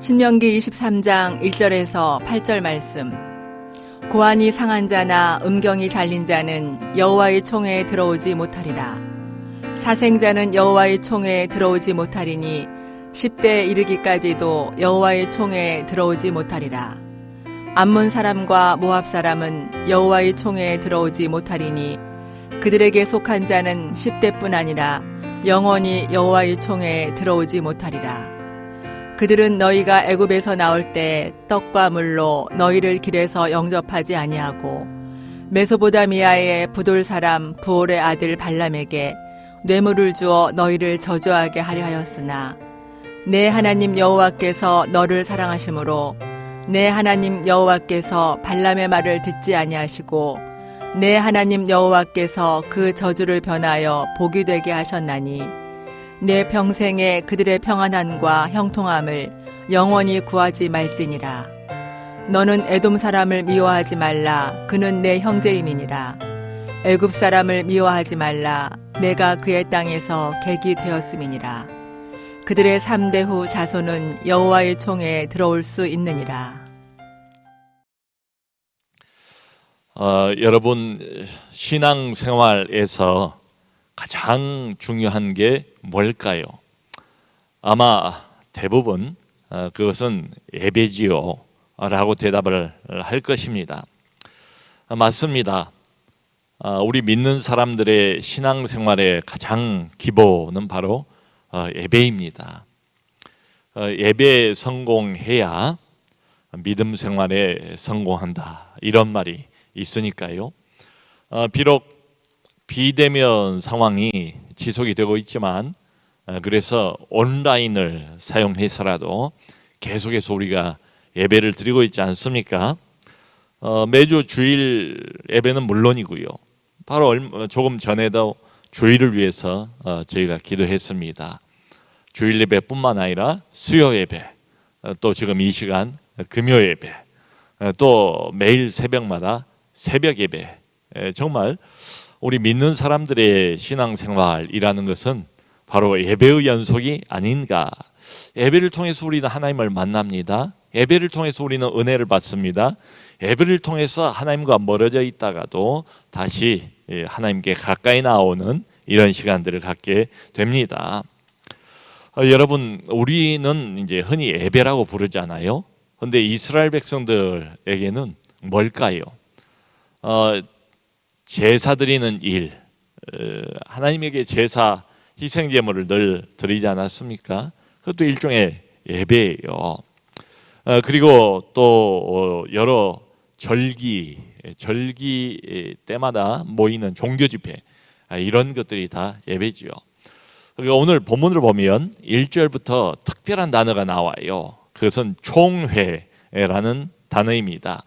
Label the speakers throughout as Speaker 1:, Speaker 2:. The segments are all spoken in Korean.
Speaker 1: 신명기 23장 1절에서 8절 말씀. 고환이 상한 자나 음경이 잘린 자는 여호와의 총회에 들어오지 못하리라. 사생자는 여호와의 총회에 들어오지 못하리니 10대 이르기까지도 여호와의 총회에 들어오지 못하리라. 암몬 사람과 모압 사람은 여호와의 총회에 들어오지 못하리니 그들에게 속한 자는 10대뿐 아니라 영원히 여호와의 총회에 들어오지 못하리라. 그들은 너희가 애굽에서 나올 때 떡과 물로 너희를 길에서 영접하지 아니하고 메소보다미아의 부돌 사람 부올의 아들 발람에게 뇌물을 주어 너희를 저주하게 하려 하였으나 내 하나님 여호와께서 너를 사랑하심으로 내 하나님 여호와께서 발람의 말을 듣지 아니하시고 내 하나님 여호와께서 그 저주를 변하여 복이 되게 하셨나니 내 평생에 그들의 평안함과 형통함을 영원히 구하지 말지니라. 너는 에돔 사람을 미워하지 말라. 그는 내 형제임이니라. 애굽 사람을 미워하지 말라. 내가 그의 땅에서 객이 되었음이니라. 그들의 3대 후 자손은 여호와의 총회에 들어올 수 있느니라.
Speaker 2: 여러분, 신앙생활에서 가장 중요한 게 뭘까요? 아마 대부분 그것은 예배지요 라고 대답을 할 것입니다. 맞습니다. 우리 믿는 사람들의 신앙생활의 가장 기본은 바로 예배입니다. 예배에 성공해야 믿음 생활에 성공한다, 이런 말이 있으니까요. 비록 비대면 상황이 지속이 되고 있지만 그래서 온라인을 사용해서라도 계속해서 우리가 예배를 드리고 있지 않습니까? 매주 주일 예배는 물론이고요. 바로 조금 전에도 주일을 위해서 저희가 기도했습니다. 주일 예배뿐만 아니라 수요 예배, 또 지금 이 시간 금요 예배, 또 매일 새벽마다 새벽 예배. 정말 우리 믿는 사람들의 신앙생활이라는 것은 바로 예배의 연속이 아닌가. 예배를 통해서 우리는 하나님을 만납니다. 예배를 통해서 우리는 은혜를 받습니다. 예배를 통해서 하나님과 멀어져 있다가도 다시 하나님께 가까이 나오는 이런 시간들을 갖게 됩니다. 여러분, 우리는 이제 흔히 예배라고 부르잖아요. 그런데 이스라엘 백성들에게는 뭘까요? 제사 드리는 일, 하나님에게 제사 희생제물을 늘 드리지 않았습니까? 그것도 일종의 예배예요. 그리고 또 여러 절기 때마다 모이는 종교 집회, 이런 것들이 다 예배지요. 그러니까 오늘 본문을 보면 1절부터 특별한 단어가 나와요. 그것은 총회라는 단어입니다.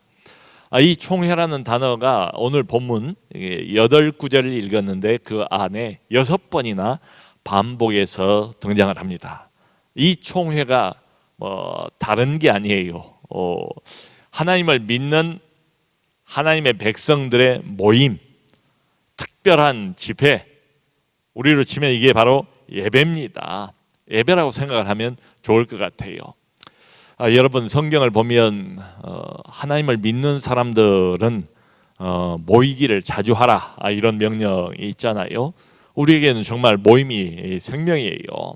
Speaker 2: 이 총회라는 단어가 오늘 본문 8구절을 읽었는데 그 안에 6번이나 반복해서 등장을 합니다. 이 총회가 다른 게 아니에요. 하나님을 믿는 하나님의 백성들의 모임, 특별한 집회, 우리로 치면 이게 바로 예배입니다. 예배라고 생각을 하면 좋을 것 같아요. 여러분, 성경을 보면 하나님을 믿는 사람들은 모이기를 자주 하라, 이런 명령이 있잖아요. 우리에게는 정말 모임이 생명이에요.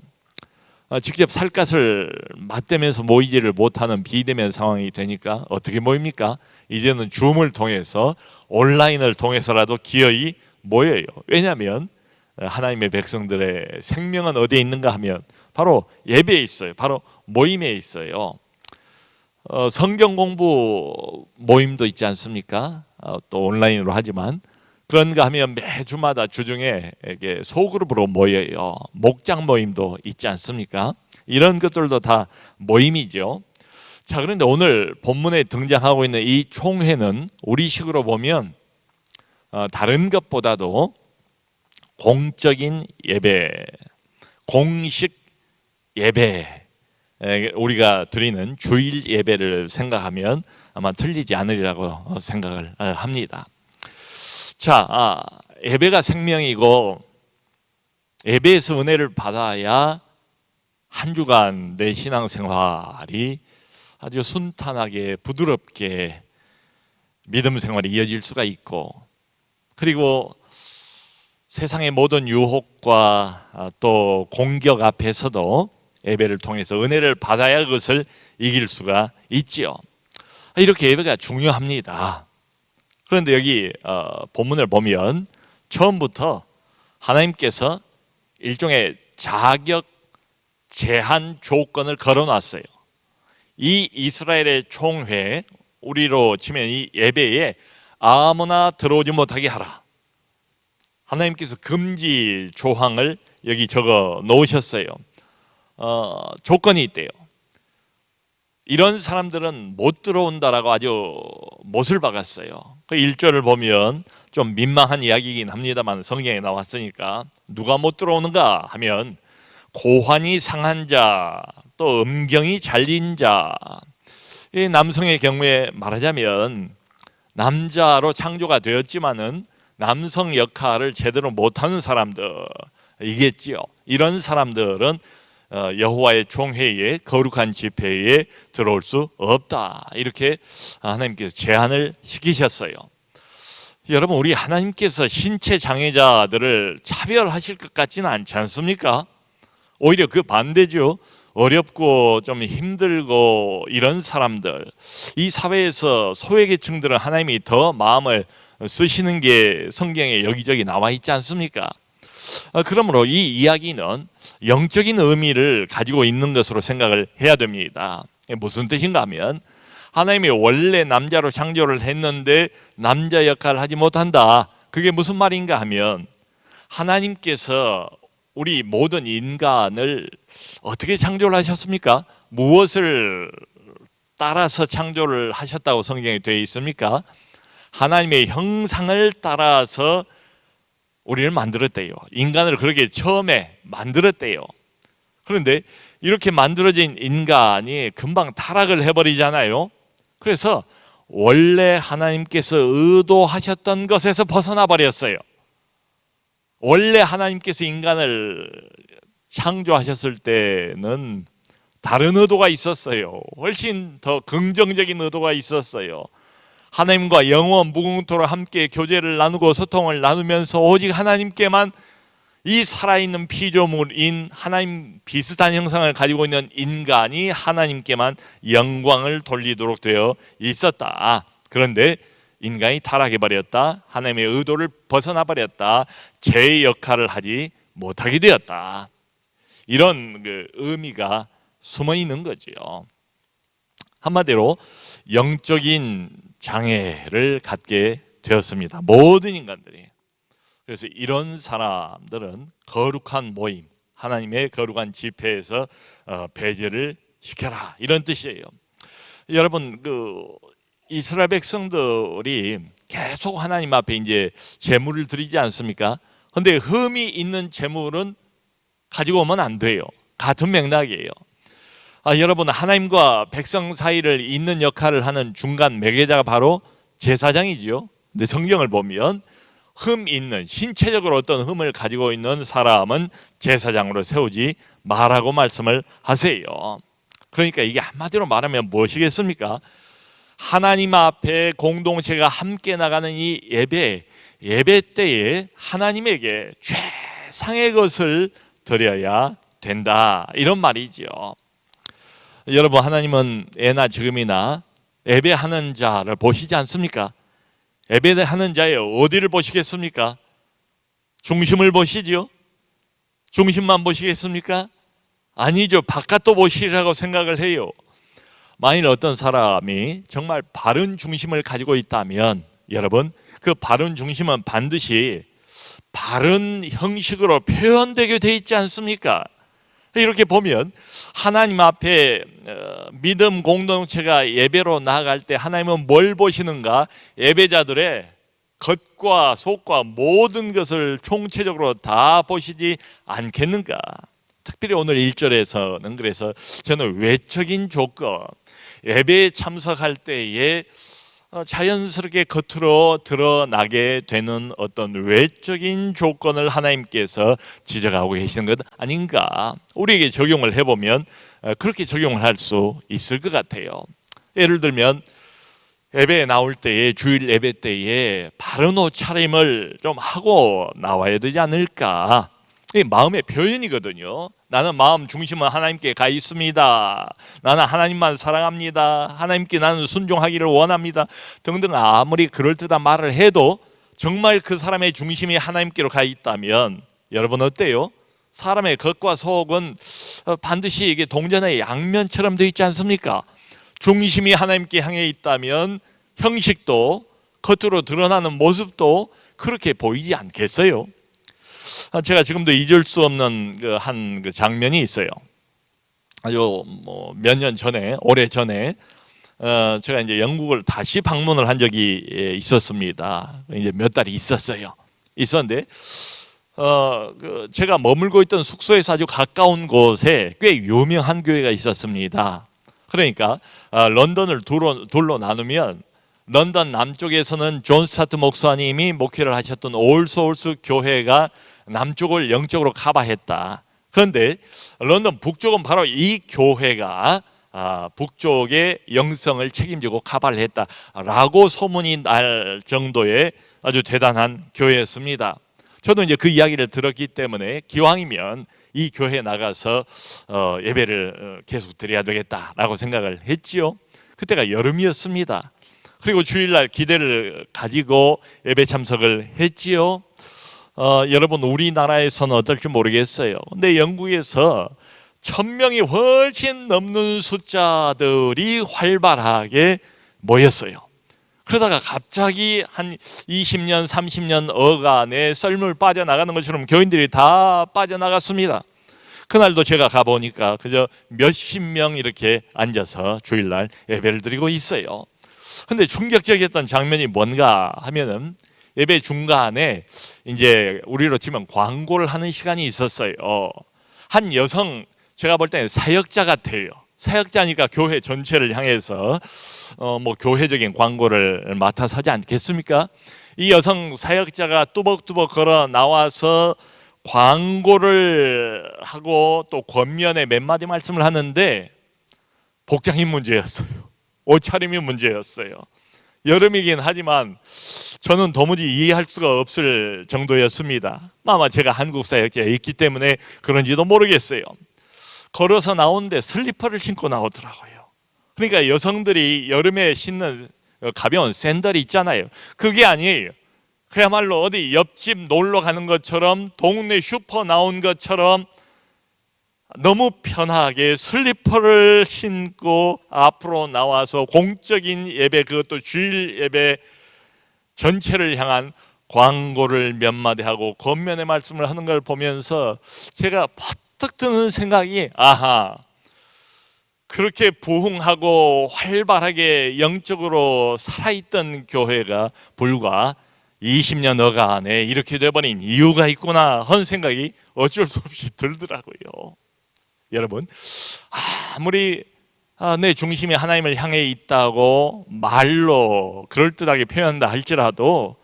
Speaker 2: 직접 살갗을 맞대면서 모이지를 못하는 비대면 상황이 되니까 어떻게 모입니까? 이제는 줌을 통해서, 온라인을 통해서라도 기어이 모여요. 왜냐하면 하나님의 백성들의 생명은 어디에 있는가 하면 바로 예배에 있어요. 바로 모임에 있어요. 성경 공부 모임도 있지 않습니까? 또 온라인으로 하지만 그런가 하면 매주마다 주중에 소그룹으로 모여요. 목장 모임도 있지 않습니까? 이런 것들도 다 모임이죠. 자, 그런데 오늘 본문에 등장하고 있는 이 총회는 우리식으로 보면 다른 것보다도 공적인 예배, 공식 예배, 우리가 드리는 주일 예배를 생각하면 아마 틀리지 않으리라고 생각을 합니다. 자, 예배가 생명이고 예배에서 은혜를 받아야 한 주간 내 신앙생활이 아주 순탄하게 부드럽게 믿음 생활이 이어질 수가 있고, 그리고 세상의 모든 유혹과 또 공격 앞에서도 예배를 통해서 은혜를 받아야 그것을 이길 수가 있지요. 이렇게 예배가 중요합니다. 그런데 여기 본문을 보면 처음부터 하나님께서 일종의 자격 제한 조건을 걸어놨어요. 이 이스라엘의 총회, 우리로 치면 이 예배에 아무나 들어오지 못하게 하라. 하나님께서 금지 조항을 여기 적어 놓으셨어요. 조건이 있대요. 이런 사람들은 못 들어온다라고 아주 못을 박았어요. 그 1절을 보면 좀 민망한 이야기이긴 합니다만 성경에 나왔으니까, 누가 못 들어오는가 하면 고환이 상한 자, 또 음경이 잘린 자. 이 남성의 경우에 말하자면 남자로 창조가 되었지만은 남성 역할을 제대로 못하는 사람들이겠지요. 이런 사람들은 여호와의 총회에, 거룩한 집회에 들어올 수 없다, 이렇게 하나님께서 제한을 시키셨어요. 여러분, 우리 하나님께서 신체 장애자들을 차별하실 것 같지는 않지 않습니까? 오히려 그 반대죠. 어렵고 좀 힘들고 이런 사람들, 이 사회에서 소외계층들은 하나님이 더 마음을 쓰시는 게 성경에 여기저기 나와 있지 않습니까? 그러므로 이 이야기는 영적인 의미를 가지고 있는 것으로 생각을 해야 됩니다. 무슨 뜻인가 하면, 하나님이 원래 남자로 창조를 했는데 남자 역할을 하지 못한다. 그게 무슨 말인가 하면, 하나님께서 우리 모든 인간을 어떻게 창조를 하셨습니까? 무엇을 따라서 창조를 하셨다고 성경에 되어 있습니까? 하나님의 형상을 따라서 우리를 만들었대요. 인간을 그렇게 처음에 만들었대요. 그런데 이렇게 만들어진 인간이 금방 타락을 해버리잖아요. 그래서 원래 하나님께서 의도하셨던 것에서 벗어나 버렸어요. 원래 하나님께서 인간을 창조하셨을 때는 다른 의도가 있었어요. 훨씬 더 긍정적인 의도가 있었어요. 하나님과 영원 무궁토록 함께 교제를 나누고 소통을 나누면서 오직 하나님께만, 이 살아있는 피조물인 하나님 비슷한 형상을 가지고 있는 인간이 하나님께만 영광을 돌리도록 되어 있었다. 그런데 인간이 타락해버렸다. 하나님의 의도를 벗어나버렸다. 제 역할을 하지 못하게 되었다. 이런 의미가 숨어 있는 거지요. 한마디로 영적인 장애를 갖게 되었습니다. 모든 인간들이. 그래서 이런 사람들은 거룩한 모임, 하나님의 거룩한 집회에서 배제를 시켜라, 이런 뜻이에요. 여러분, 이스라엘 백성들이 계속 하나님 앞에 이제 제물을 드리지 않습니까? 근데 흠이 있는 제물은 가지고 오면 안 돼요. 같은 맥락이에요. 여러분, 하나님과 백성 사이를 잇는 역할을 하는 중간 매개자가 바로 제사장이죠. 근데 성경을 보면 흠 있는, 신체적으로 어떤 흠을 가지고 있는 사람은 제사장으로 세우지 말라고 말씀을 하세요. 그러니까 이게 한마디로 말하면 무엇이겠습니까? 하나님 앞에 공동체가 함께 나가는 이 예배 때에 하나님에게 최상의 것을 드려야 된다, 이런 말이죠. 여러분, 하나님은 예나 지금이나 예배하는 자를 보시지 않습니까? 예배하는 자의 어디를 보시겠습니까? 중심을 보시죠? 중심만 보시겠습니까? 아니죠. 바깥도 보시라고 생각을 해요. 만일 어떤 사람이 정말 바른 중심을 가지고 있다면, 여러분, 그 바른 중심은 반드시 바른 형식으로 표현되게 돼 있지 않습니까? 이렇게 보면 하나님 앞에 믿음 공동체가 예배로 나아갈 때 하나님은 뭘 보시는가? 예배자들의 겉과 속과 모든 것을 총체적으로 다 보시지 않겠는가? 특별히 오늘 1절에서는 그래서 저는 외적인 조건, 예배에 참석할 때에 자연스럽게 겉으로 드러나게 되는 어떤 외적인 조건을 하나님께서 지적하고 계시는 것 아닌가? 우리에게 적용을 해보면 그렇게 적용을 할 수 있을 것 같아요. 예를 들면 예배에 나올 때에, 주일 예배 때에 바른 옷차림을 좀 하고 나와야 되지 않을까. 이게 마음의 표현이거든요. 나는 마음 중심은 하나님께 가 있습니다. 나는 하나님만 사랑합니다. 하나님께 나는 순종하기를 원합니다. 등등 아무리 그럴듯한 말을 해도 정말 그 사람의 중심이 하나님께로 가 있다면 여러분 어때요? 사람의 겉과 속은 반드시 이게 동전의 양면처럼 되어 있지 않습니까? 중심이 하나님께 향해 있다면 형식도 겉으로 드러나는 모습도 그렇게 보이지 않겠어요? 제가 지금도 잊을 수 없는 한 장면이 있어요. 아주 몇 년 전에, 오래 전에 제가 이제 영국을 다시 방문을 한 적이 있었습니다. 이제 몇 달이 있었는데 제가 머물고 있던 숙소에서 아주 가까운 곳에 꽤 유명한 교회가 있었습니다. 그러니까 런던을 둘로 나누면 런던 남쪽에서는 존 스타트 목사님이 목회를 하셨던 올 소울스 교회가 남쪽을 영적으로 커버했다. 그런데 런던 북쪽은 바로 이 교회가 북쪽의 영성을 책임지고 커버를 했다라고 소문이 날 정도의 아주 대단한 교회였습니다. 저도 이제 그 이야기를 들었기 때문에 기왕이면 이 교회에 나가서 예배를 계속 드려야 되겠다라고 생각을 했지요. 그때가 여름이었습니다. 그리고 주일날 기대를 가지고 예배 참석을 했지요. 여러분 우리나라에서는 어떨지 모르겠어요. 근데 영국에서 1000명이 훨씬 넘는 숫자들이 활발하게 모였어요. 그러다가 갑자기 한 20년, 30년 어간에 썰물 빠져나가는 것처럼 교인들이 다 빠져나갔습니다. 그날도 제가 가보니까 그저 몇십 명 이렇게 앉아서 주일날 예배를 드리고 있어요. 근데 충격적이었던 장면이 뭔가 하면은 예배 중간에 이제 우리로 치면 광고를 하는 시간이 있었어요. 한 여성, 제가 볼 때는 사역자 같아요. 사역자니까 교회 전체를 향해서 교회적인 광고를 맡아서 하지 않겠습니까? 이 여성 사역자가 뚜벅뚜벅 걸어 나와서 광고를 하고 또 권면에 몇 마디 말씀을 하는데 복장이 문제였어요. 옷차림이 문제였어요. 여름이긴 하지만 저는 도무지 이해할 수가 없을 정도였습니다. 아마 제가 한국 사역자에 있기 때문에 그런지도 모르겠어요. 걸어서 나오는데 슬리퍼를 신고 나오더라고요. 그러니까 여성들이 여름에 신는 가벼운 샌들이 있잖아요. 그게 아니에요. 그야말로 어디 옆집 놀러 가는 것처럼 동네 슈퍼 나온 것처럼 너무 편하게 슬리퍼를 신고 앞으로 나와서 공적인 예배, 그것도 주일 예배 전체를 향한 광고를 몇 마디 하고 권면의 말씀을 하는 걸 보면서 제가 퍼뜩 드는 생각이, 아하, 그렇게 부흥하고 활발하게 영적으로 살아있던 교회가 불과 20년 어간에 이렇게 돼버린 이유가 있구나 하는 생각이 어쩔 수 없이 들더라고요. 여러분, 아무리 내 중심이 하나님을 향해 있다고 말로 그럴듯하게 표현한다 할지라도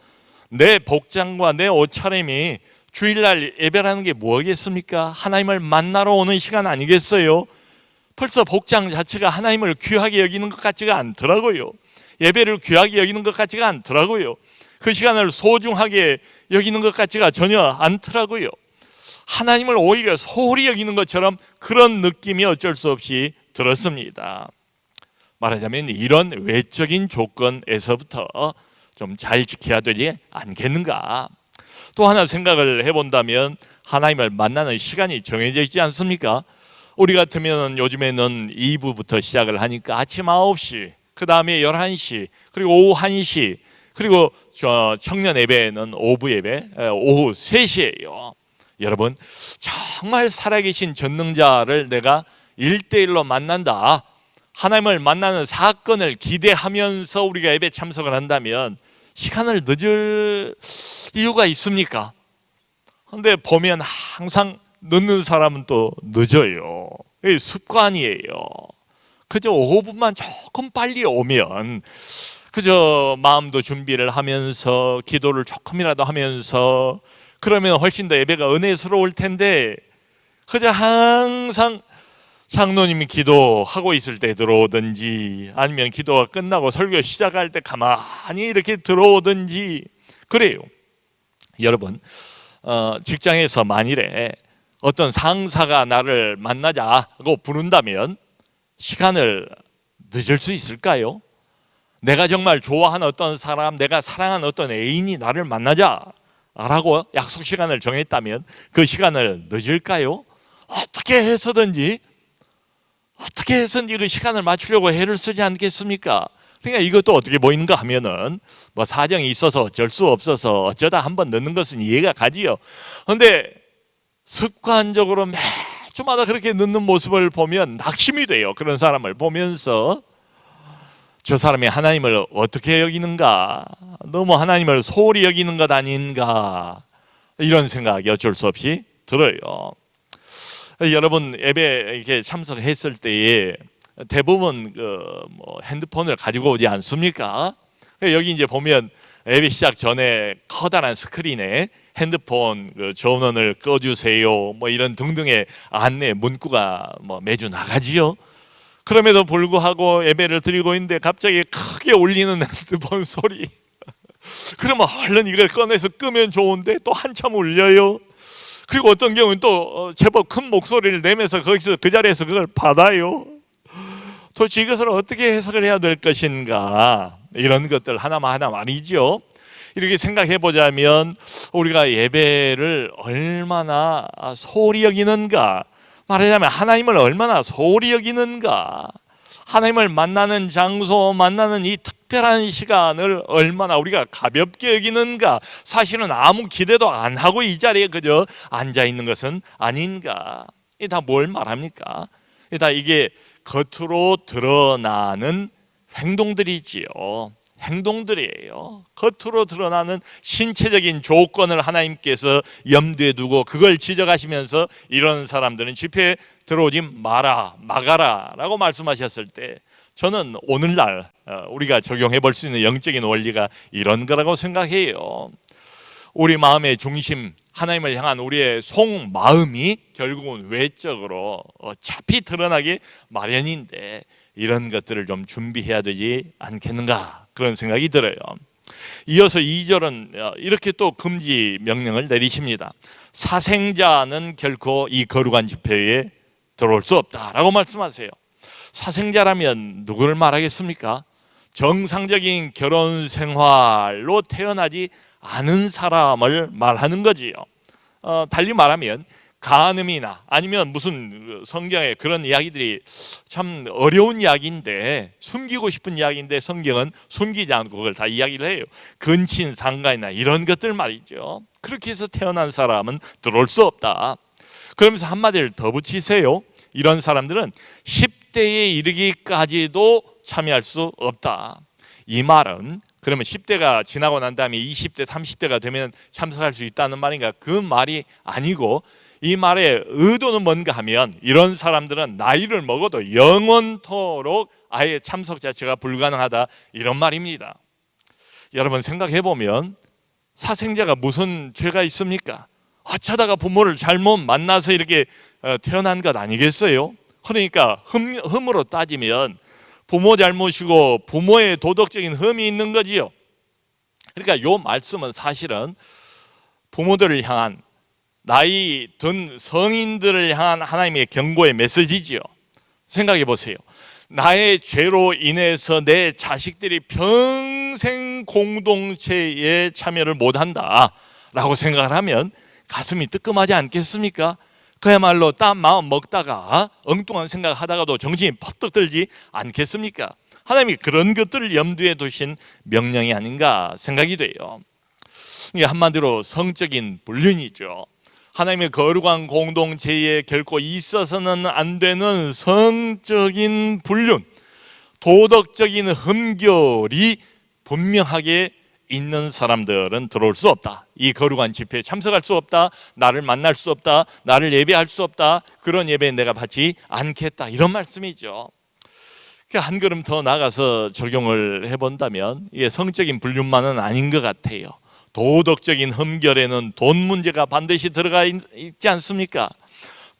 Speaker 2: 내 복장과 내 옷차림이 주일날 예배라는 게 뭐겠습니까? 하나님을 만나러 오는 시간 아니겠어요? 벌써 복장 자체가 하나님을 귀하게 여기는 것 같지가 않더라고요. 예배를 귀하게 여기는 것 같지가 않더라고요. 그 시간을 소중하게 여기는 것 같지가 전혀 않더라고요. 하나님을 오히려 소홀히 여기는 것처럼 그런 느낌이 어쩔 수 없이 들었습니다. 말하자면 이런 외적인 조건에서부터 좀 잘 지켜야 되지 않겠는가. 또 하나 생각을 해본다면 하나님을 만나는 시간이 정해져 있지 않습니까? 우리 같으면 요즘에는 2부부터 시작을 하니까 아침 9시, 그 다음에 11시, 그리고 오후 1시, 그리고 청년 예배는 오후 예배, 오후 3시예요. 여러분, 정말 살아계신 전능자를 내가 1대1로 만난다, 하나님을 만나는 사건을 기대하면서 우리가 예배 참석을 한다면 시간을 늦을 이유가 있습니까? 그런데 보면 항상 늦는 사람은 또 늦어요. 이게 습관이에요. 그저 5분만 조금 빨리 오면, 그저 마음도 준비를 하면서 기도를 조금이라도 하면서 그러면 훨씬 더 예배가 은혜스러울 텐데, 그저 항상 장로님이 기도하고 있을 때 들어오든지 아니면 기도가 끝나고 설교 시작할 때 가만히 이렇게 들어오든지 그래요. 여러분, 직장에서 만일에 어떤 상사가 나를 만나자고 부른다면 시간을 늦을 수 있을까요? 내가 정말 좋아하는 어떤 사람, 내가 사랑하는 어떤 애인이 나를 만나자라고 약속 시간을 정했다면 그 시간을 늦을까요? 어떻게 해서든지 그 시간을 맞추려고 애를 쓰지 않겠습니까? 그러니까 이것도 어떻게 보이는가 하면은 뭐 사정이 있어서 어쩔 수 없어서 어쩌다 한번 늦는 것은 이해가 가지요. 그런데 습관적으로 매주마다 그렇게 늦는 모습을 보면 낙심이 돼요. 그런 사람을 보면서 저 사람이 하나님을 어떻게 여기는가, 너무 하나님을 소홀히 여기는 것 아닌가, 이런 생각이 어쩔 수 없이 들어요. 여러분, 예배 이렇게 참석했을 때에 대부분 핸드폰을 가지고 오지 않습니까? 여기 이제 보면 예배 시작 전에 커다란 스크린에 핸드폰 전원을 꺼주세요, 뭐 이런 등등의 안내 문구가 매주 나가지요. 그럼에도 불구하고 예배를 드리고 있는데 갑자기 크게 울리는 핸드폰 소리. 그러면 얼른 이걸 꺼내서 끄면 좋은데 또 한참 울려요. 그리고 어떤 경우는 또 제법 큰 목소리를 내면서 거기서 그 자리에서 그걸 받아요. 도대체 이것을 어떻게 해석을 해야 될 것인가, 이런 것들 하나만 말이죠. 이렇게 생각해 보자면 우리가 예배를 얼마나 소홀히 여기는가, 말하자면 하나님을 얼마나 소홀히 여기는가, 하나님을 만나는 장소, 만나는 이 특별한 시간을 얼마나 우리가 가볍게 여기는가, 사실은 아무 기대도 안 하고 이 자리에 그저 앉아 있는 것은 아닌가. 이게 다 뭘 말합니까? 이게 겉으로 드러나는 행동들이지요. 행동들이에요. 겉으로 드러나는 신체적인 조건을 하나님께서 염두에 두고 그걸 지적하시면서 이런 사람들은 집회에 들어오지 마라, 막아라 라고 말씀하셨을 때 저는 오늘날 우리가 적용해 볼 수 있는 영적인 원리가 이런 거라고 생각해요. 우리 마음의 중심, 하나님을 향한 우리의 속마음이 결국은 외적으로 어차피 드러나기 마련인데 이런 것들을 좀 준비해야 되지 않겠는가, 그런 생각이 들어요. 이어서 2절은 이렇게 또 금지 명령을 내리십니다. 사생자는 결코 이 거룩한 집회에 들어올 수 없다라고 말씀하세요. 사생자라면 누구를 말하겠습니까? 정상적인 결혼 생활로 태어나지 않은 사람을 말하는 거지요. 달리 말하면 간음이나 아니면 무슨 성경에 그런 이야기들이 참 어려운 이야기인데, 숨기고 싶은 이야기인데 성경은 숨기지 않고 그걸 다 이야기를 해요. 근친 상간이나 이런 것들 말이죠. 그렇게 해서 태어난 사람은 들어올 수 없다. 그러면서 한마디를 더 붙이세요. 이런 사람들은 10대에 이르기까지도 참여할 수 없다. 이 말은 그러면 10대가 지나고 난 다음에 20대, 30대가 되면 참석할 수 있다는 말인가? 그 말이 아니고, 이 말의 의도는 뭔가 하면 이런 사람들은 나이를 먹어도 영원토록 아예 참석 자체가 불가능하다, 이런 말입니다. 여러분 생각해 보면 사생자가 무슨 죄가 있습니까? 어쩌다가 부모를 잘못 만나서 이렇게 태어난 것 아니겠어요? 그러니까 흠으로 따지면 부모 잘못이고 부모의 도덕적인 흠이 있는 거지요. 그러니까 이 말씀은 사실은 부모들을 향한, 나이 든 성인들을 향한 하나님의 경고의 메시지지요. 생각해 보세요. 나의 죄로 인해서 내 자식들이 평생 공동체에 참여를 못한다 라고 생각을 하면 가슴이 뜨끔하지 않겠습니까? 그야말로 딴 마음 먹다가 엉뚱한 생각하다가도 정신이 퍼뜩 들지 않겠습니까? 하나님이 그런 것들을 염두에 두신 명령이 아닌가 생각이 돼요. 이게 한마디로 성적인 불륜이죠. 하나님의 거룩한 공동체에 결코 있어서는 안 되는 성적인 불륜, 도덕적인 흠결이 분명하게 있는 사람들은 들어올 수 없다. 이 거룩한 집회에 참석할 수 없다. 나를 만날 수 없다. 나를 예배할 수 없다. 그런 예배에 내가 받지 않겠다, 이런 말씀이죠. 한 걸음 더 나가서 적용을 해본다면 이게 성적인 불륜만은 아닌 것 같아요. 도덕적인 흠결에는 돈 문제가 반드시 들어가 있지 않습니까?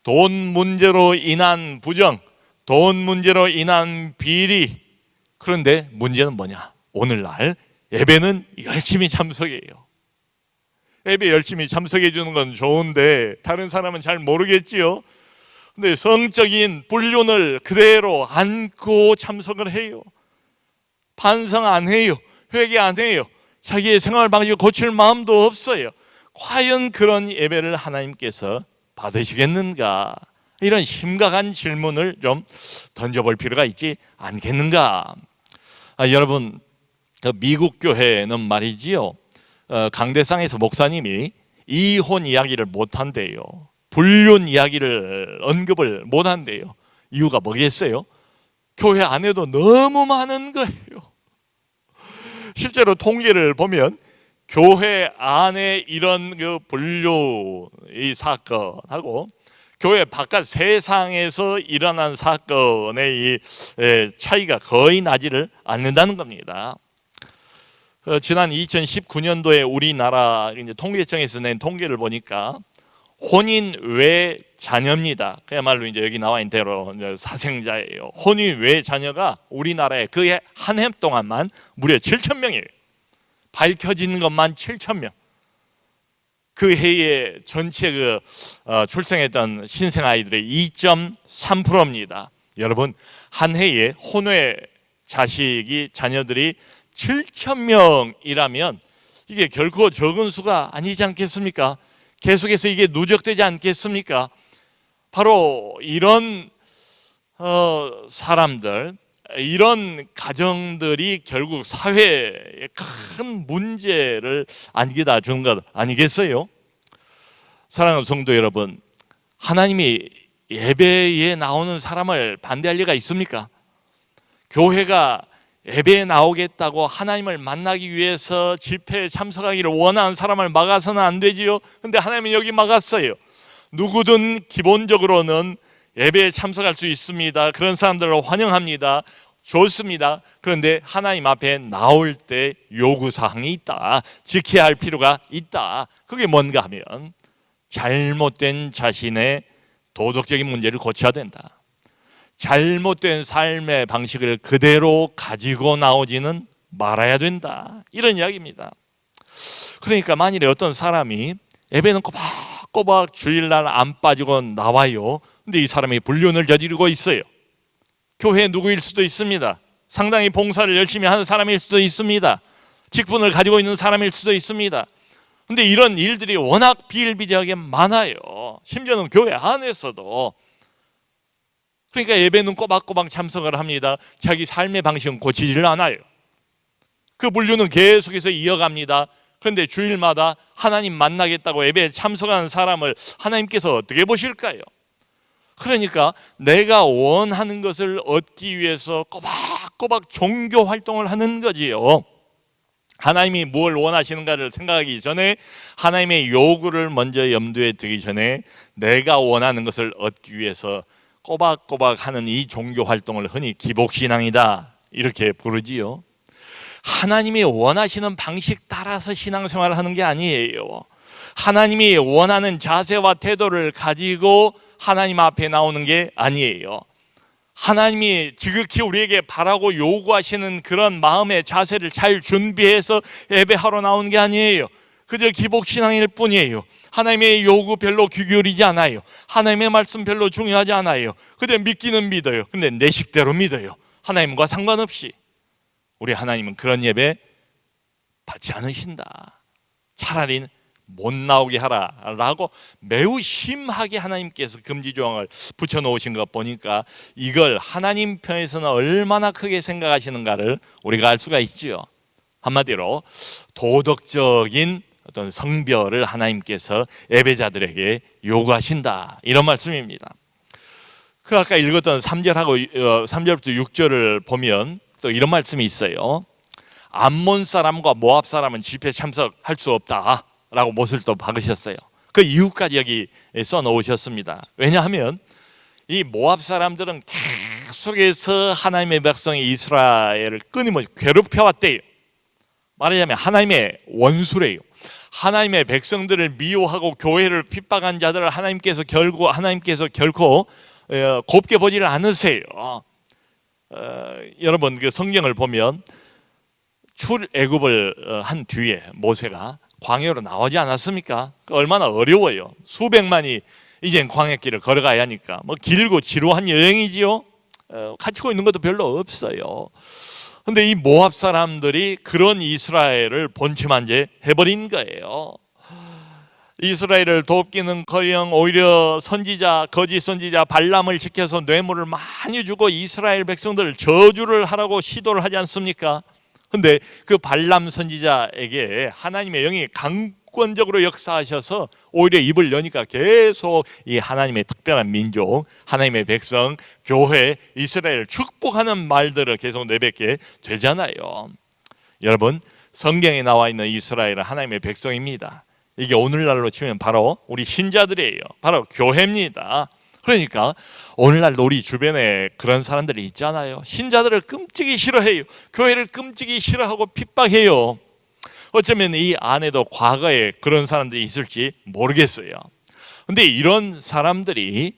Speaker 2: 돈 문제로 인한 부정, 돈 문제로 인한 비리. 그런데 문제는 뭐냐? 오늘날 예배는 열심히 참석해요. 예배 열심히 참석해 주는 건 좋은데 다른 사람은 잘 모르겠지요. 근데 성적인 불륜을 그대로 안고 참석을 해요. 반성 안 해요. 회개 안 해요. 자기의 생활 방식을 고칠 마음도 없어요. 과연 그런 예배를 하나님께서 받으시겠는가? 이런 심각한 질문을 좀 던져볼 필요가 있지 않겠는가? 여러분, 미국 교회는 말이지요, 강대상에서 목사님이 이혼 이야기를 못한대요. 불륜 이야기를 언급을 못한대요. 이유가 뭐겠어요? 교회 안에도 너무 많은 거예요. 실제로 통계를 보면 교회 안에 이런 그 불륜의 사건하고 교회 바깥 세상에서 일어난 사건의 이 차이가 거의 나지를 않는다는 겁니다. 지난 2019년도에 우리나라 통계청에서 낸 통계를 보니까 혼인 외 자녀입니다. 그야말로 이제 여기 나와 있는 대로 사생자예요. 혼인 외 자녀가 우리나라에 그 한 해 동안만 무려 7,000명이에요. 밝혀진 것만 7,000명. 그 해에 전체 출생했던 신생 아이들의 2.3%입니다. 여러분, 한 해에 혼외 자녀들이 7,000명이라면 이게 결코 적은 수가 아니지 않겠습니까? 계속해서 이게 누적되지 않겠습니까? 바로 이런 사람들, 이런 가정들이 결국 사회에 큰 문제를 안겨다 주는 것 아니겠어요? 사랑하는 성도 여러분, 하나님이 예배에 나오는 사람을 반대할 리가 있습니까? 교회가 예배에 나오겠다고 하나님을 만나기 위해서 집회에 참석하기를 원하는 사람을 막아서는 안 되지요. 근데 하나님은 여기 막았어요. 누구든 기본적으로는 예배에 참석할 수 있습니다. 그런 사람들을 환영합니다. 좋습니다. 그런데 하나님 앞에 나올 때 요구사항이 있다. 지켜야 할 필요가 있다. 그게 뭔가 하면 잘못된 자신의 도덕적인 문제를 고쳐야 된다. 잘못된 삶의 방식을 그대로 가지고 나오지는 말아야 된다. 이런 이야기입니다. 그러니까 만일에 어떤 사람이 예배는 꼬박꼬박 주일날 안 빠지고 나와요. 근데 이 사람이 불륜을 저지르고 있어요. 교회 누구일 수도 있습니다. 상당히 봉사를 열심히 하는 사람일 수도 있습니다. 직분을 가지고 있는 사람일 수도 있습니다. 근데 이런 일들이 워낙 비일비재하게 많아요. 심지어는 교회 안에서도. 그러니까 예배는 꼬박꼬박 참석을 합니다. 자기 삶의 방식은 고치질 않아요. 그 불륜은 계속해서 이어갑니다. 그런데 주일마다 하나님 만나겠다고 예배에 참석하는 사람을 하나님께서 어떻게 보실까요? 그러니까 내가 원하는 것을 얻기 위해서 꼬박꼬박 종교 활동을 하는 거지요. 하나님이 뭘 원하시는가를 생각하기 전에, 하나님의 요구를 먼저 염두에 두기 전에 내가 원하는 것을 얻기 위해서 꼬박꼬박 하는 이 종교 활동을 흔히 기복신앙이다 이렇게 부르지요. 하나님이 원하시는 방식 따라서 신앙생활을 하는 게 아니에요. 하나님이 원하는 자세와 태도를 가지고 하나님 앞에 나오는 게 아니에요. 하나님이 지극히 우리에게 바라고 요구하시는 그런 마음의 자세를 잘 준비해서 예배하러 나오는 게 아니에요. 그저 기복신앙일 뿐이에요. 하나님의 요구 별로 귀 기울이지 않아요. 하나님의 말씀 별로 중요하지 않아요. 근데 믿기는 믿어요. 근데 내 식대로 믿어요. 하나님과 상관없이. 우리 하나님은 그런 예배 받지 않으신다. 차라리 못 나오게 하라라고 매우 심하게 하나님께서 금지 조항을 붙여놓으신 것 보니까 이걸 하나님 편에서는 얼마나 크게 생각하시는가를 우리가 알 수가 있지요. 한마디로 도덕적인 어떤 성별을 하나님께서 예배자들에게 요구하신다, 이런 말씀입니다. 그 아까 읽었던 3절부터 6절을 보면 또 이런 말씀이 있어요. 암몬 사람과 모압 사람은 집회에 참석할 수 없다 라고 못을 또 박으셨어요. 그 이유까지 여기 써 놓으셨습니다. 왜냐하면 이 모압 사람들은 계속해서 하나님의 백성 이스라엘을 끊임없이 괴롭혀왔대요. 말하자면 하나님의 원수래요. 하나님의 백성들을 미워하고 교회를 핍박한 자들을 하나님께서 결코 곱게 보지를 않으세요. 여러분 그 성경을 보면 출애굽을 한 뒤에 모세가 광야로 나오지 않았습니까? 얼마나 어려워요. 수백만이 이젠 광야길을 걸어가야 하니까 뭐 길고 지루한 여행이지요. 갖추고 있는 것도 별로 없어요. 근데 이 모압 사람들이 그런 이스라엘을 본체만제 해버린 거예요. 이스라엘을 돕기는커녕 오히려 선지자, 거짓 선지자 발람을 시켜서 뇌물을 많이 주고 이스라엘 백성들을 저주를 하라고 시도를 하지 않습니까? 근데 그 발람 선지자에게 하나님의 영이 강권적으로 역사하셔서 오히려 입을 여니까 계속 이 하나님의 특별한 민족, 하나님의 백성, 교회, 이스라엘을 축복하는 말들을 계속 내뱉게 되잖아요. 여러분, 성경에 나와 있는 이스라엘은 하나님의 백성입니다. 이게 오늘날로 치면 바로 우리 신자들이에요. 바로 교회입니다. 그러니까 오늘날도 우리 주변에 그런 사람들이 있잖아요. 신자들을 끔찍이 싫어해요. 교회를 끔찍이 싫어하고 핍박해요. 어쩌면 이 안에도 과거에 그런 사람들이 있을지 모르겠어요. 근데 이런 사람들이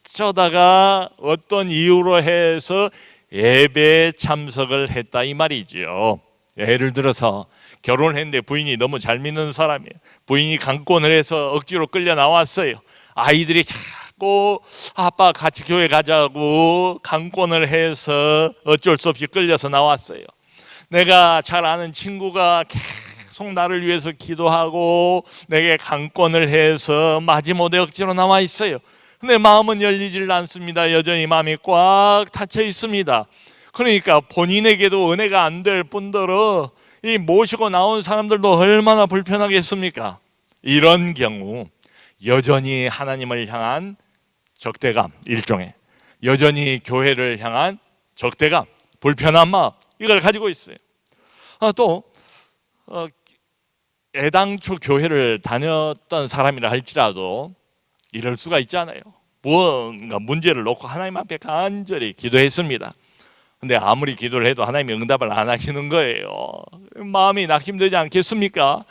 Speaker 2: 어쩌다가 어떤 이유로 해서 예배 참석을 했다 이 말이죠. 예를 들어서 결혼을 했는데 부인이 너무 잘 믿는 사람이에요. 부인이 강권을 해서 억지로 끌려 나왔어요. 아이들이 자꾸 아빠 같이 교회 가자고 강권을 해서 어쩔 수 없이 끌려서 나왔어요. 내가 잘 아는 친구가 계속 나를 위해서 기도하고 내게 강권을 해서 마지못해 억지로 나와 있어요. 근데 마음은 열리질 않습니다. 여전히 마음이 꽉 닫혀 있습니다. 그러니까 본인에게도 은혜가 안 될 뿐더러 이 모시고 나온 사람들도 얼마나 불편하겠습니까? 이런 경우 여전히 하나님을 향한 적대감, 일종의 여전히 교회를 향한 적대감, 불편한 마음, 이걸 가지고 있어요. 또 애당초 교회를 다녔던 사람이라 할지라도 이럴 수가 있잖아요. 무언가 문제를 놓고 하나님 앞에 간절히 기도했습니다. 근데 아무리 기도를 해도 하나님이 응답을 안 하시는 거예요. 마음이 낙심되지 않겠습니까?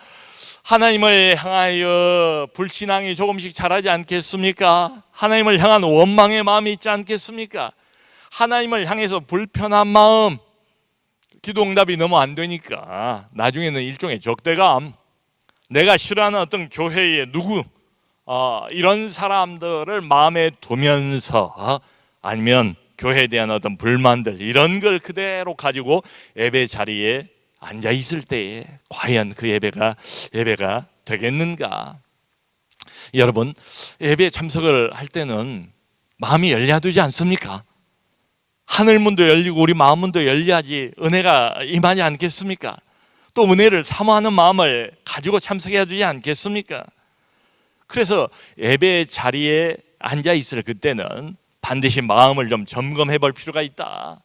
Speaker 2: 하나님을 향하여 불신앙이 조금씩 자라지 않겠습니까? 하나님을 향한 원망의 마음이 있지 않겠습니까? 하나님을 향해서 불편한 마음, 기도 응답이 너무 안 되니까 나중에는 일종의 적대감, 내가 싫어하는 어떤 교회의 누구 이런 사람들을 마음에 두면서 아니면 교회에 대한 어떤 불만들 이런 걸 그대로 가지고 예배 자리에 앉아 있을 때에 과연 그 예배가 되겠는가? 여러분, 예배에 참석을 할 때는 마음이 열려야 되지 않습니까? 하늘문도 열리고 우리 마음문도 열려야지 은혜가 임하지 않겠습니까? 또 은혜를 사모하는 마음을 가지고 참석해야 되지 않겠습니까? 그래서 예배 자리에 앉아 있을 그때는 반드시 마음을 좀 점검해 볼 필요가 있다.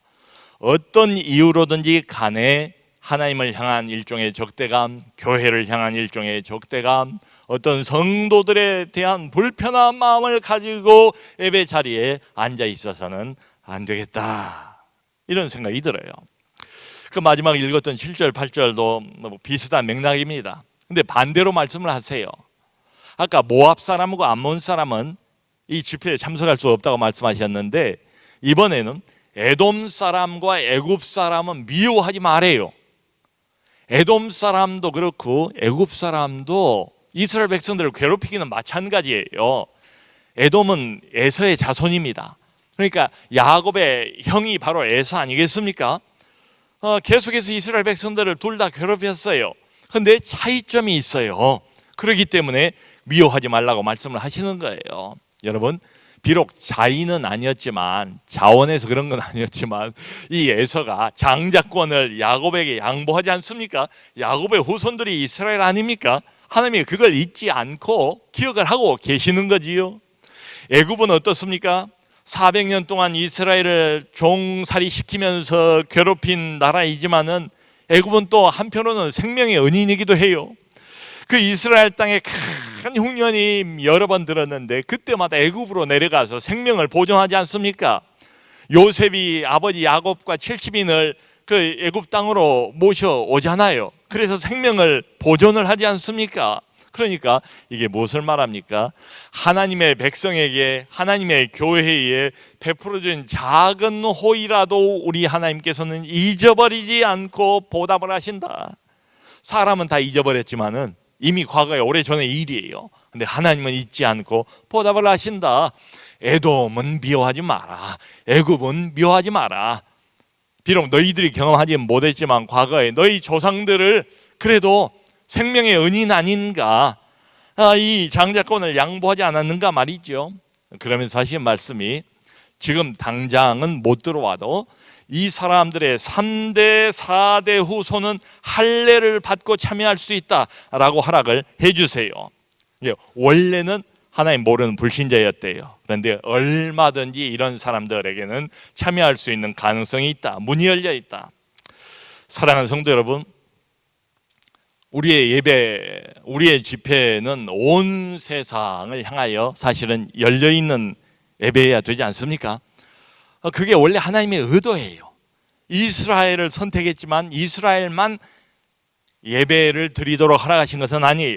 Speaker 2: 어떤 이유로든지 간에 하나님을 향한 일종의 적대감, 교회를 향한 일종의 적대감, 어떤 성도들에 대한 불편한 마음을 가지고 예배 자리에 앉아 있어서는 안 되겠다. 이런 생각이 들어요. 그 마지막 읽었던 7절, 8절도 비슷한 맥락입니다. 근데 반대로 말씀을 하세요. 아까 모압 사람하고 암몬 사람은 이 집회에 참석할 수 없다고 말씀하셨는데 이번에는 에돔 사람과 애굽 사람은 미워하지 말아요. 에돔 사람도 그렇고 애굽 사람도 이스라엘 백성들을 괴롭히기는 마찬가지예요. 에돔은 에서의 자손입니다. 그러니까 야곱의 형이 바로 에서 아니겠습니까? 계속해서 이스라엘 백성들을 둘 다 괴롭혔어요. 그런데 차이점이 있어요. 그렇기 때문에 미워하지 말라고 말씀을 하시는 거예요. 여러분, 비록 자인은 아니었지만 자원에서 그런 건 아니었지만 이 에서가 장자권을 야곱에게 양보하지 않습니까? 야곱의 후손들이 이스라엘 아닙니까? 하나님이 그걸 잊지 않고 기억을 하고 계시는 거지요. 애굽은 어떻습니까? 400년 동안 이스라엘을 종살이 시키면서 괴롭힌 나라이지만은 애굽은 또 한편으로는 생명의 은인이기도 해요. 그 이스라엘 땅에 큰 흉년이 여러 번 들었는데 그때마다 애굽으로 내려가서 생명을 보존하지 않습니까? 요셉이 아버지 야곱과 70인을 그 애굽 땅으로 모셔오잖아요. 그래서 생명을 보존을 하지 않습니까? 그러니까 이게 무엇을 말합니까? 하나님의 백성에게, 하나님의 교회에 베풀어준 작은 호의라도 우리 하나님께서는 잊어버리지 않고 보답을 하신다. 사람은 다 잊어버렸지만은 이미 과거에 오래전의 일이에요. 근데 하나님은 잊지 않고 보답을 하신다. 에돔은 미워하지 마라. 애굽은 미워하지 마라. 비록 너희들이 경험하지 못했지만 과거에 너희 조상들을 그래도 생명의 은인 아닌가, 이 장자권을 양보하지 않았는가 말이죠. 그러면서 하신 말씀이 지금 당장은 못 들어와도 이 사람들의 3대 4대 후손은 할례를 받고 참여할 수 있다라고 허락을 해주세요. 원래는 하나님 모르는 불신자였대요. 그런데 얼마든지 이런 사람들에게는 참여할 수 있는 가능성이 있다. 문이 열려 있다. 사랑하는 성도 여러분, 우리의 예배, 우리의 집회는 온 세상을 향하여 사실은 열려있는 예배여야 되지 않습니까? 그게 원래 하나님의 의도예요. 이스라엘을 선택했지만 이스라엘만 예배를 드리도록 허락하신 것은 아니에요.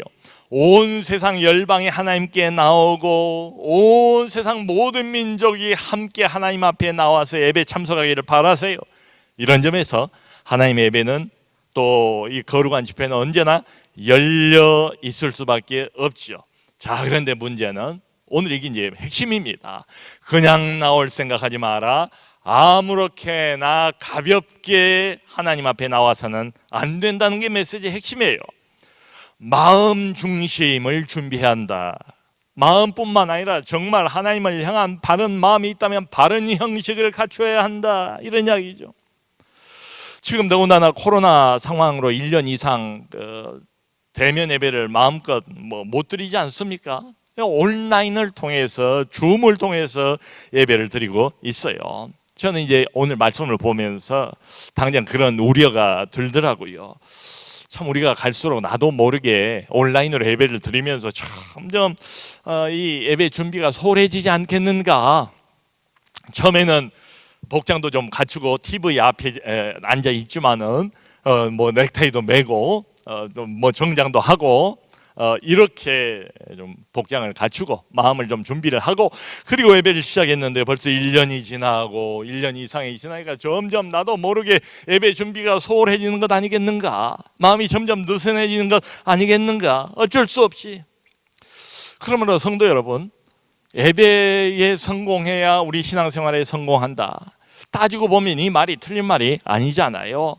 Speaker 2: 온 세상 열방이 하나님께 나오고 온 세상 모든 민족이 함께 하나님 앞에 나와서 예배 참석하기를 바라세요. 이런 점에서 하나님의 예배는 또 이 거룩한 집회는 언제나 열려 있을 수밖에 없죠. 자, 그런데 문제는 오늘 이게 이제 핵심입니다. 그냥 나올 생각하지 마라. 아무렇게나 가볍게 하나님 앞에 나와서는 안 된다는 게 메시지의 핵심이에요. 마음 중심을 준비해야 한다. 마음뿐만 아니라 정말 하나님을 향한 바른 마음이 있다면 바른 형식을 갖춰야 한다. 이런 이야기죠. 지금 더군다나 코로나 상황으로 1년 이상 대면 예배를 마음껏 못 드리지 않습니까? 온라인을 통해서, 줌을 통해서 예배를 드리고 있어요. 저는 이제 오늘 말씀을 보면서 당장 그런 우려가 들더라고요. 참 우리가 갈수록 나도 모르게 온라인으로 예배를 드리면서 점점 이 예배 준비가 소홀해지지 않겠는가. 처음에는 복장도 좀 갖추고 TV 앞에 앉아 있지만은 뭐 넥타이도 매고 뭐 정장도 하고 이렇게 좀 복장을 갖추고 마음을 좀 준비를 하고 그리고 예배를 시작했는데 벌써 1년이 지나고 1년 이상이 지나니까 점점 나도 모르게 예배 준비가 소홀해지는 것 아니겠는가, 마음이 점점 느슨해지는 것 아니겠는가. 어쩔 수 없이. 그러므로 성도 여러분, 예배에 성공해야 우리 신앙생활에 성공한다. 따지고 보면 이 말이 틀린 말이 아니잖아요.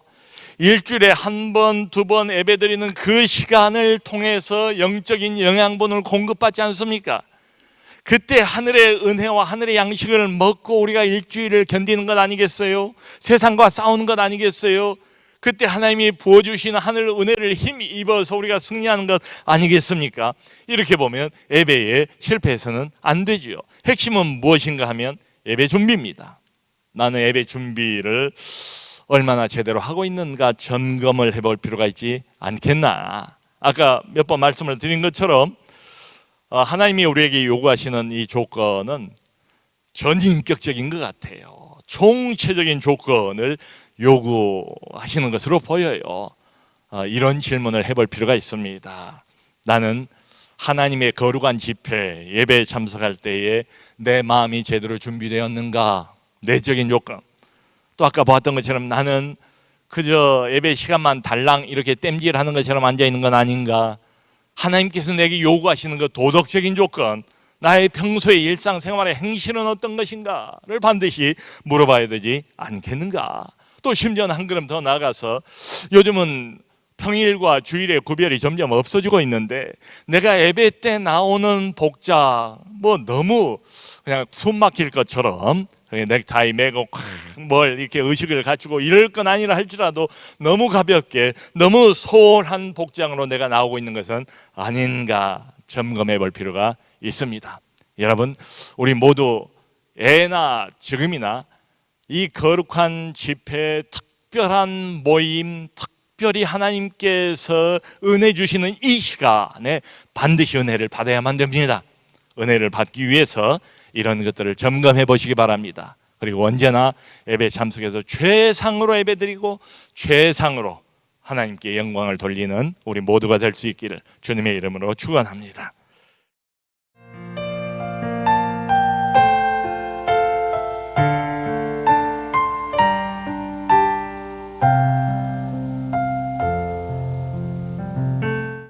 Speaker 2: 일주일에 한 번, 두 번 예배 드리는 그 시간을 통해서 영적인 영양분을 공급받지 않습니까? 그때 하늘의 은혜와 하늘의 양식을 먹고 우리가 일주일을 견디는 것 아니겠어요? 세상과 싸우는 것 아니겠어요? 그때 하나님이 부어주시는 하늘 은혜를 힘 입어서 우리가 승리하는 것 아니겠습니까? 이렇게 보면 예배에 실패해서는 안 되죠. 핵심은 무엇인가 하면 예배 준비입니다. 나는 예배 준비를 얼마나 제대로 하고 있는가 점검을 해볼 필요가 있지 않겠나. 아까 몇 번 말씀을 드린 것처럼 하나님이 우리에게 요구하시는 이 조건은 전인격적인 것 같아요. 총체적인 조건을 요구하시는 것으로 보여요. 이런 질문을 해볼 필요가 있습니다. 나는 하나님의 거룩한 집회, 예배에 참석할 때에 내 마음이 제대로 준비되었는가? 내적인 요건. 또 아까 보았던 것처럼 나는 그저 예배 시간만 달랑 이렇게 땜질하는 것처럼 앉아있는 건 아닌가? 하나님께서 내게 요구하시는 그 도덕적인 조건, 나의 평소의 일상생활의 행실은 어떤 것인가를 반드시 물어봐야 되지 않겠는가? 또 심지어는 한 걸음 더 나아가서 요즘은 평일과 주일의 구별이 점점 없어지고 있는데 내가 예배 때 나오는 복장 너무 그냥 숨 막힐 것처럼 넥타이 매고 뭘 이렇게 의식을 갖추고 이럴 건 아니라 할지라도 너무 가볍게 너무 소홀한 복장으로 내가 나오고 있는 것은 아닌가 점검해 볼 필요가 있습니다. 여러분, 우리 모두 예나 지금이나 이 거룩한 집회, 특별한 모임, 특별히 하나님께서 은혜 주시는 이 시간에 반드시 은혜를 받아야만 됩니다. 은혜를 받기 위해서 이런 것들을 점검해 보시기 바랍니다. 그리고 언제나 예배 참석해서 최상으로 예배드리고 최상으로 하나님께 영광을 돌리는 우리 모두가 될 수 있기를 주님의 이름으로 축원합니다.